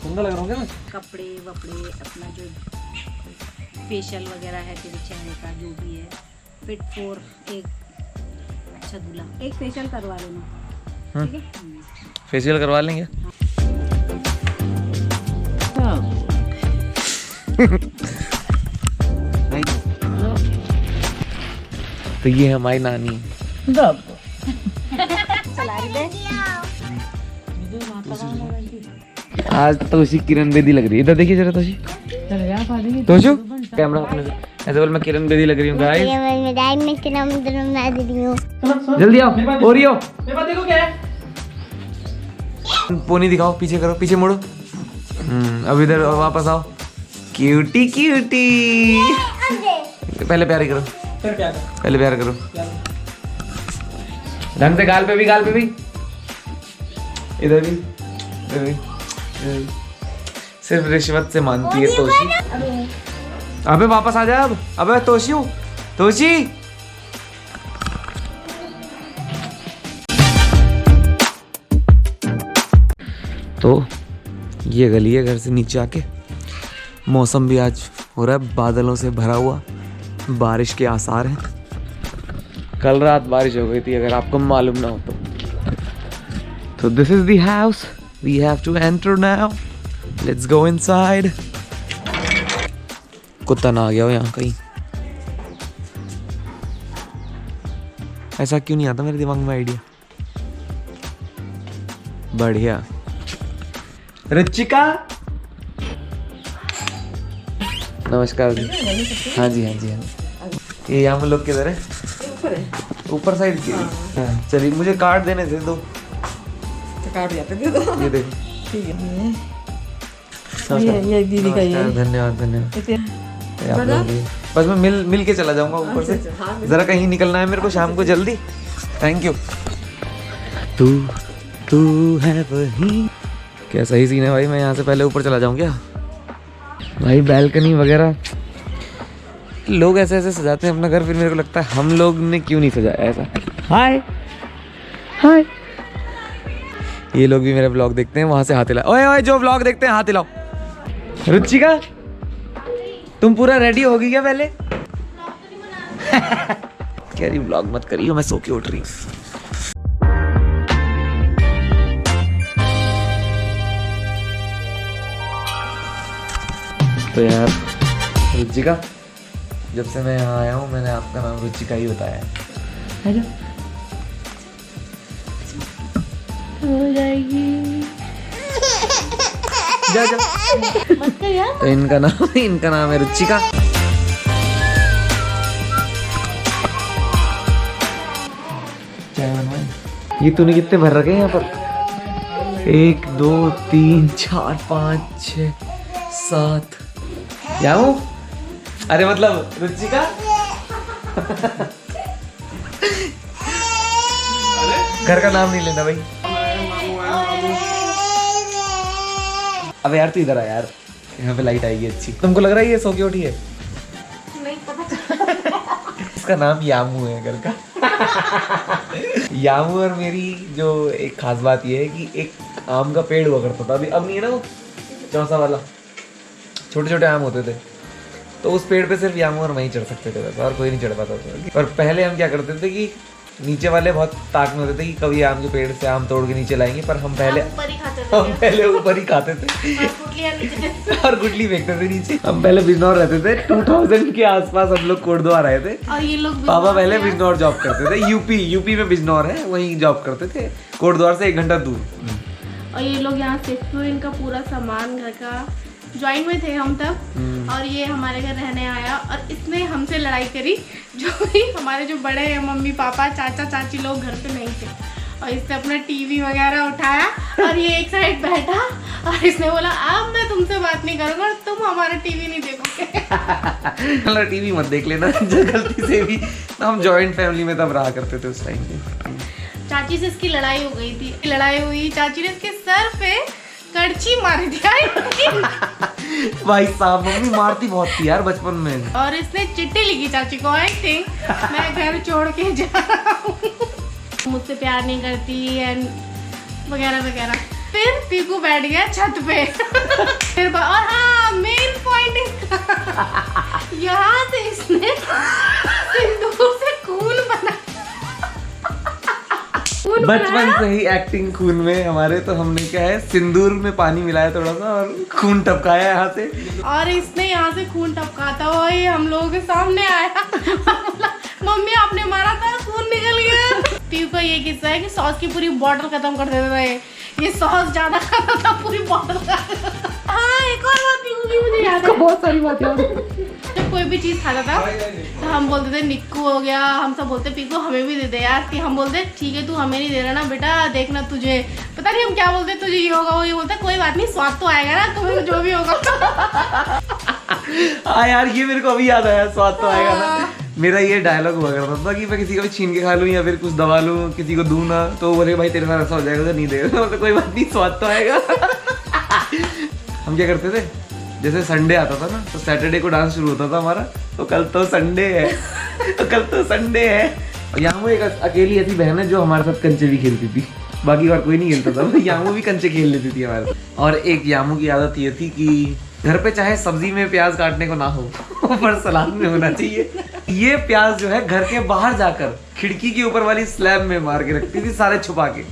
सुंदर लग रहा हूँ क्या मैं? कपड़े वपड़े अपना जो फेशियल वगैरह है तेरे चेहरे का जो भी है फिट फॉर एक अच्छा दूल्हा। एक फेशियल करवा लेना, ठीक है? फेशियल करवा लेंगे। तो ये हमारी नानी। आज तोशी किरण बेदी लग रही है। इधर देखिए जरा तोशी। तोशु कैमरा अपने से। ऐसे बोल मैं किरण बेदी लग रही हूँ गाइस। जल्दी आओ। ओरियो देखो क्या है। पोनी दिखाओ, पीछे करो, पीछे मुड़ो। अब इधर वापस आओ। Cutie cutie. पहले प्यार करो, पहले प्यार करो ढंग से। गाल पे भी, गाल पे भी। इधर भी, इधर भी, इधर भी। सिर्फ रिश्वत से मानती है तोशी। अबे वापस आ जा अब। अबे तोशी, तोशी। तो ये गली है घर से नीचे आके। मौसम भी आज हो रहा है बादलों से भरा हुआ, बारिश के आसार हैं। कल रात बारिश हो गई थी, अगर आपको मालूम ना हो तो। So this is the house. We have to enter now. Let's go inside. कुत्ता ना आ गया हो यहाँ कहीं। ऐसा क्यों नहीं आता मेरे दिमाग में आइडिया। बढ़िया। रुचिका, नमस्कार जी। हाँ जी, हाँ जी, हाँ जी। ये हम लोग किधर है? ऊपर साइड की। हाँ, चलिए मुझे कार्ड देने थे दो। कार्ड जाते दे दो। ये देखो। ठीक है। ये दीदी का ये। धन्यवाद, धन्यवाद। बस मैं मिल के चला जाऊंगा ऊपर से। जरा कहीं निकलना है मेरे को शाम को जल्दी। Thank you. तू है वही। क्या सही सीन है भाई। मैं यहाँ से पहले ऊपर चला जाऊँ क्या भाई? बैल्कनी वगैरह लोग ऐसे ऐसे सजाते हैं अपना घर, फिर मेरे को लगता है हम लोग ने क्यों नहीं सजाया ऐसा। हाय हाय। ये लोग भी मेरा ब्लॉग देखते हैं, वहां से हाथ हिलाओ। ओए ओए, जो ब्लॉग देखते हैं हाथ हिलाओ। रुचिका, तुम पूरा रेडी होगी क्या पहले? कह रही ब्लॉग मत करियो, मैं सो के उठ रही हूँ। तो यार रुचिका, जब से मैं यहाँ आया हूँ मैंने आपका नाम रुचिका ही बताया है। हो जाएगी। जा जा। तो इनका नाम है रुचिका। चाय बनवाएं। ये तूने कितने भर रखे हैं यहाँ पर? 1 2 3 4 5 6 7। जाऊं? अरे मतलब रुचिका। घर का नाम नहीं लेना भाई। अबे यार तू इधर आ यार, यहाँ पे लाइट आएगी अच्छी। तुमको लग रहा है ये सो के उठी है? नहीं पता। इसका नाम यामू है घर का। यामू। और मेरी जो एक खास बात ये है कि एक आम का पेड़ हुआ करता था, अभी अब नहीं है ना वो चौसा वाला। छोटे छोटे आम होते थे, तो उस पेड़ पे सिर्फ यामू और मैं ही चढ़ सकते थे बस, और कोई नहीं चढ़ पाता था। और पहले हम क्या करते थे कि नीचे वाले बहुत ताक में होते थे कि कभी आम के पेड़ से आम तोड़ के नीचे लाएंगे, पर हम पहले ऊपर ही खाते थे और गुटली फेंकते थे नीचे। हम पहले बिजनौर रहते थे, 2000 के आसपास हम लोग कोटद्वार आए थे। और ये लोग पापा पहले बिजनौर जॉब करते थे। यूपी में बिजनौर है, वहीं जॉब करते थे, कोटद्वार से 1 घंटा दूर। और ये लोग यहाँ शिफ्ट हुए, इनका पूरा सामान घर का ज्वाइंट में थे हम तब, और ये हमारे घर रहने आया और इसने हमसे लड़ाई करी। जो भी हमारे जो बड़े हैं, मम्मी पापा चाचा चाची लोग घर पे नहीं थे, और इसने अपना टीवी वगैरह उठाया और ये एक साइड बैठा और इसने बोला अब मैं तुमसे बात नहीं करूँगा, तुम हमारा टीवी नहीं देखोगे। टीवी मत देख लेना गलती से भी। हम जॉइंट फैमिली में तब रहा करते थे उस टाइम पे। चाची से इसकी लड़ाई हो गई थी। लड़ाई हुई, चाची ने इसके सर पे कड़ची मार दिया। भाई साहब, मम्मी मारती बहुत थी यार बचपन में। और इसने चिट्ठी लिखी चाची को, आई थिंक मैं घर छोड़ के जा रहा हूँ, मुझसे प्यार नहीं करती एंड वगैरह वगैरह। फिर पीकू बैठ गया छत पे। फिर और हाँ मेन पॉइंट यहाँ से इसने सिंदूर से खून बना। बचपन से ही एक्टिंग खून में हमारे, तो हमने क्या है सिंदूर में पानी मिलाया थोड़ा सा और खून टपकाया यहाँ से, और इसने यहाँ से खून टपकाता हुआ ये हम लोगों के सामने आया। मम्मी आपने मारा था, खून निकल गया। पीकू का ये किस्सा है कि सॉस की पूरी बॉटल खत्म कर देते थे। ये सॉस ज्यादा खाता था, पूरी बॉटल। हाँ एक और बात पीकू की मुझे याद है, बहुत सारी बातें। जब कोई भी चीज खाता था तो हम बोलते थे निक्कू हो गया, हम सब बोलते पीकू हमें भी दे दे यार। हम बोलते ठीक है तू हमें नहीं दे रहा ना बेटा, देखना तुझे पता नहीं हम क्या बोलते, तुझे ये होगा वो ये बोलता, कोई बात नहीं स्वाद तो आएगा ना तुम्हें जो भी होगा। हाँ यार ये मेरे को अभी याद आया, स्वाद तो आएगा ना। मेरा ये डायलॉग हुआ करता था कि मैं किसी का भी छीन के खा लूं या फिर कुछ दबा लूं, किसी को दूं ना, तो बोले भाई तेरे साथ ऐसा हो जाएगा तो नहीं देगा। तो कोई बात नहीं स्वाद तो आएगा। हम क्या करते थे, जैसे संडे आता था ना तो सैटरडे को डांस शुरू होता था हमारा, तो कल तो संडे है, तो कल तो संडे है। और यामू एक अकेली ऐसी बहन है जो हमारे साथ कंचे भी खेलती थी, बाकी और कोई नहीं खेलता था। यामू भी कंचे खेल लेती थी हमारे साथ। और एक यामू की आदत ये थी कि घर पे चाहे सब्जी में प्याज काटने को ना हो पर सलाद में होना चाहिए। ये प्याज जो है घर के बाहर जाकर खिड़की के ऊपर वाली स्लैब में मार के रखती थी सारे छुपा के,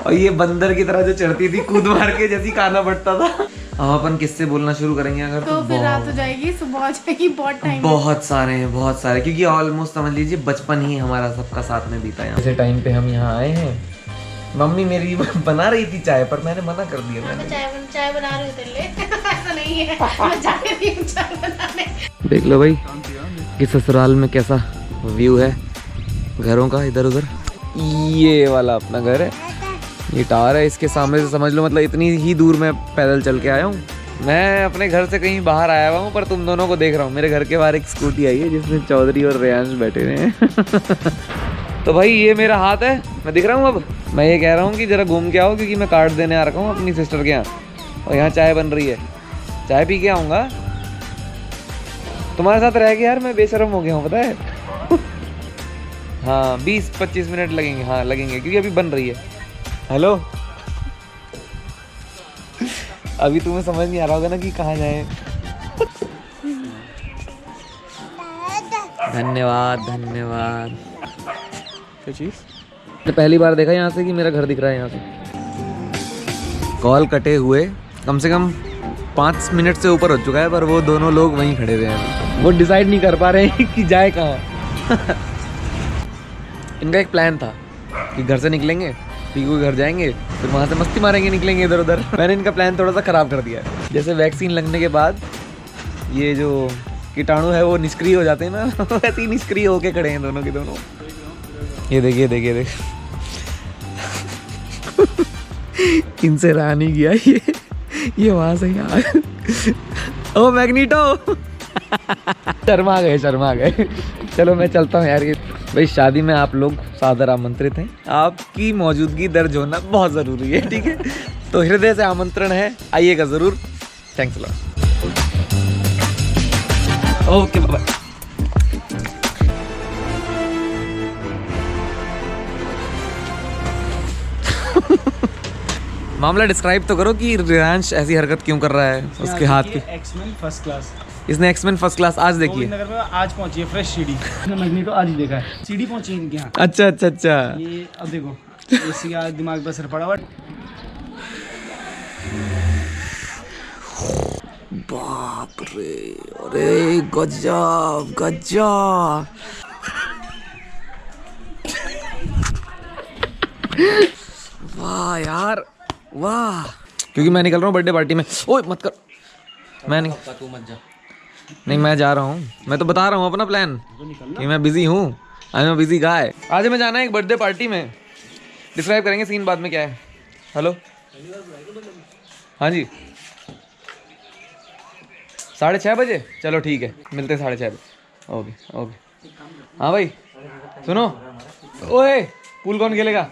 और ये बंदर की तरह जो चढ़ती थी कूद मार के, जैसी खाना पड़ता था। अब अपन किससे बोलना शुरू करेंगे अगर तो फिर रात हो जाएगी, सुबह हो जाएगी, बहुत टाइम। बहुत सारे क्योंकि ऑलमोस्ट समझ लीजिए बचपन ही हमारा सबका साथ में बीता है। ऐसे टाइम पे हम यहाँ आए हैं, मम्मी मेरी बना रही थी चाय पर मैंने मना कर दिया। मैंने चाय बना रही हूँ तेरे लिए। ऐसा नहीं है, मैं जा रही हूँ चाय बनाने। देख लो भाई कि ससुराल में कैसा व्यू है घरों का, इधर उधर। ये वाला अपना घर है, ये टावर है, इसके सामने से समझ लो मतलब इतनी ही दूर मैं पैदल चल के आया हूँ। मैं अपने घर से कहीं बाहर आया हुआ हूँ पर तुम दोनों को देख रहा हूँ। मेरे घर के बाहर एक स्कूटी आई है जिसमें चौधरी और रेयांश बैठे हुए हैं। तो भाई ये मेरा हाथ है, मैं दिख रहा हूँ। अब मैं ये कह रहा हूँ कि जरा घूम के आओ, क्योंकि मैं कार्ड देने आ रखा हूँ अपनी सिस्टर के यहाँ, और यहाँ चाय बन रही है, चाय पी के आऊँगा। तुम्हारे साथ रह के यार मैं बेशरम हो गया हूँ पता है। हाँ 20-25 मिनट लगेंगे, हाँ लगेंगे, क्योंकि अभी बन रही है। हेलो अभी तुम्हें समझ नहीं आ रहा होगा ना कि कहाँ जाए। धन्यवाद धन्यवाद। क्या चीज़? तो पहली बार देखा यहाँ से कि मेरा घर दिख रहा है यहाँ से। कॉल कटे हुए कम से कम 5 मिनट से ऊपर हो चुका है, पर वो दोनों लोग वहीं खड़े हुए हैं। वो डिसाइड नहीं कर पा रहे हैं कि जाए कहाँ। इनका एक प्लान था कि घर से निकलेंगे, पीकू के घर जाएंगे, फिर वहाँ से मस्ती मारेंगे, निकलेंगे इधर उधर। मैंने इनका प्लान थोड़ा सा ख़राब कर दिया। जैसे वैक्सीन लगने के बाद ये जो कीटाणु है वो निष्क्रिय हो जाते हैं ना, वैसे ही निष्क्रिय होके खड़े हैं दोनों के दोनों। ये देखिए देखिए देख। इनसे रहा नहीं गया ये वहाँ से यहाँ। ओ मैग्नीटो। शर्मा गए। चलो मैं चलता हूँ यार। भाई शादी में आप लोग सादर आमंत्रित हैं, आपकी मौजूदगी दर्ज होना बहुत ज़रूरी है, ठीक है? तो हृदय से आमंत्रण है, आइएगा ज़रूर। Thanks lot. Okay bye. मामला डिस्क्राइब तो करो कि रेयांश ऐसी हरकत क्यों कर रहा है उसके हाथ की। एक्समैन फर्स्ट क्लास, इसने एक्समैन फर्स्ट क्लास आज देखी है। नगर में आज पहुंची है फ्रेश सीडी। मैग्नीटो आज ही देखा है, सीडी पहुंची इनके यहाँ। अच्छा। ये अब देखो इसी का दिमाग पर असर पड़ा। बट बाप रे, अरे गजब। वाह यार वाह। क्योंकि मैं निकल रहा हूँ बर्थडे पार्टी में। ओए मत कर, मैं नहीं, तू मत जा। नहीं मैं जा रहा हूँ, मैं तो बता रहा हूँ अपना प्लान कि मैं बिजी हूँ। आई एम बिजी गाय। आज हमें जाना है एक बर्थडे पार्टी में। डिस्क्राइब करेंगे सीन बाद में क्या है। हेलो हाँ जी 6:30 बजे, चलो ठीक है मिलते हैं 6:30 बजे। ओके। हाँ भाई सुनो, ओए पूल कौन खेलेगा?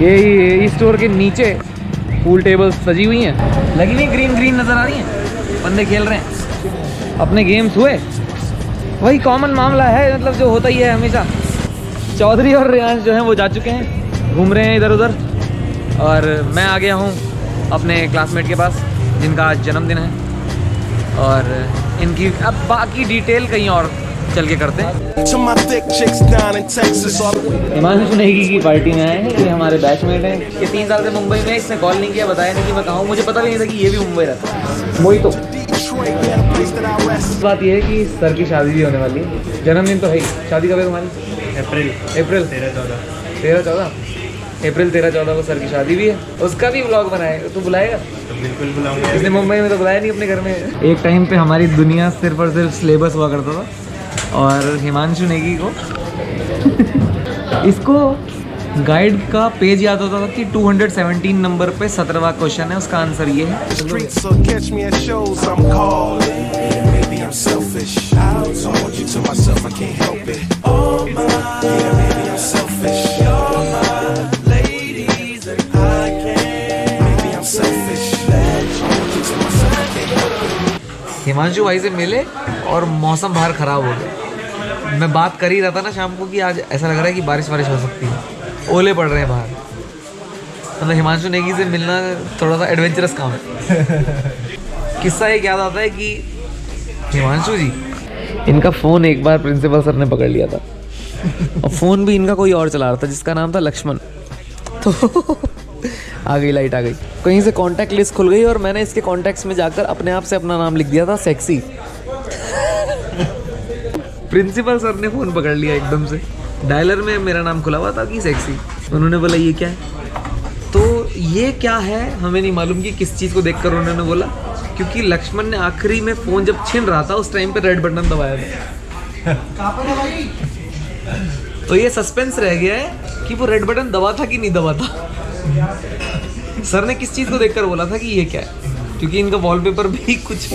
ये स्टोर के नीचे पूल टेबल्स सजी हुई हैं, लगी हुई ग्रीन ग्रीन नज़र आ रही हैं, बंदे खेल रहे हैं अपने गेम्स हुए। वही कॉमन मामला है, मतलब जो होता ही है हमेशा। चौधरी और रियांश जो हैं वो जा चुके हैं, घूम रहे हैं इधर उधर, और मैं आ गया हूँ अपने क्लासमेट के पास जिनका आज जन्मदिन है, और इनकी अब बाकी डिटेल कहीं और चल के करते हैं। हिमांशु नेगी की पार्टी में आए हैं, ये हमारे बैचमेट हैं। ये 3 साल से मुंबई में, इसने कॉल नहीं किया, बताया नहीं कि मैं कहाँ हूँ, मुझे पता भी नहीं था कि ये भी मुंबई रहता है। वही तो बात ये है कि सर की शादी भी होने वाली है, जन्मदिन तो है ही। शादी कब है तुम्हारी? अप्रैल 13-14 अप्रैल 13-14 को सर की शादी भी है। उसका भी व्लॉग बनाएगा, तू बुलाएगा? तो बिल्कुल बुलाऊंगा। इसने मुंबई में तो बुलाया नहीं अपने घर में। एक टाइम पे हमारी दुनिया सिर्फ और सिर्फ सिलेबस हुआ करता था, और हिमांशु नेगी को इसको गाइड का पेज याद होता था कि 217 नंबर पे 17वां क्वेश्चन है, उसका आंसर ये है। हिमांशु भाई से मिले और मौसम बाहर ख़राब हो गया। मैं बात कर ही रहा था ना शाम को कि आज ऐसा लग रहा है कि बारिश हो सकती है, ओले पड़ रहे हैं बाहर। मतलब हिमांशु नेगी से मिलना थोड़ा सा एडवेंचरस काम है। किस्सा एक याद आता है कि हिमांशु जी, इनका फ़ोन एक बार प्रिंसिपल सर ने पकड़ लिया था, और फ़ोन भी इनका कोई और चला रहा था जिसका नाम था लक्ष्मण। तो आ गई लाइट, आ गई, कहीं से कांटेक्ट लिस्ट खुल गई और मैंने इसके कांटेक्ट्स में जाकर अपने आप से अपना नाम लिख दिया था सेक्सी। प्रिंसिपल सर ने फ़ोन पकड़ लिया एकदम से, डायलर में मेरा नाम खुला हुआ था कि सेक्सी। उन्होंने बोला ये क्या है, तो ये क्या है हमें नहीं मालूम कि किस चीज़ को देखकर उन्होंने बोला, क्योंकि लक्ष्मण ने आखिरी में फ़ोन जब छीन रहा था उस टाइम पे रेड बटन दबाया था। तो ये सस्पेंस रह गया है कि वो रेड बटन दबा था कि नहीं दबा था। सर ने किस चीज़ को देखकर बोला था कि ये क्या है, क्योंकि इनका वॉलपेपर भी कुछ